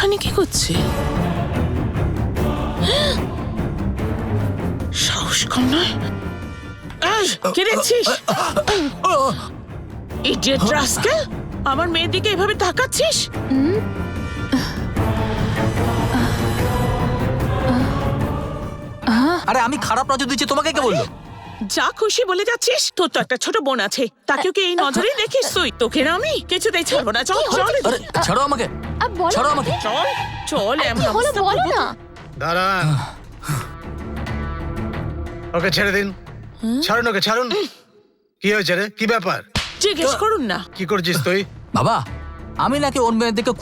এখানে কি করছে? সাহস কম নয়। এই, কে দেখছিস? ইডিয়েট রাস্কেল, আমার মেয়ের দিকে এভাবে তাকাচ্ছিস? আরে আমি খারাপ নজর দিচ্ছি তোমাকে কে বললো? যা খুশি বলে যাচ্ছিস। তোর তো একটা ছোট বোন আছে, তাকেও কি এই নজরে দেখিস তুই? তোকে না আমি কিছুতেই ছাড়বো না। চল চল আরে ছাড়ো আমাকে, ছাড়ো আমাকে। চল চল, এমন কি হলো অবস্থা বলো করবো না। দাঁড়ান, ওকে ছেড়ে দিন। ছাড়ুন ওকে, ছাড়ুন। কি হয়েছে রে? কি ব্যাপার? জিজ্ঞেস করুন না। কি করছিস তুই? বাবা, আমি নাকি ওর মেয়ের দিকে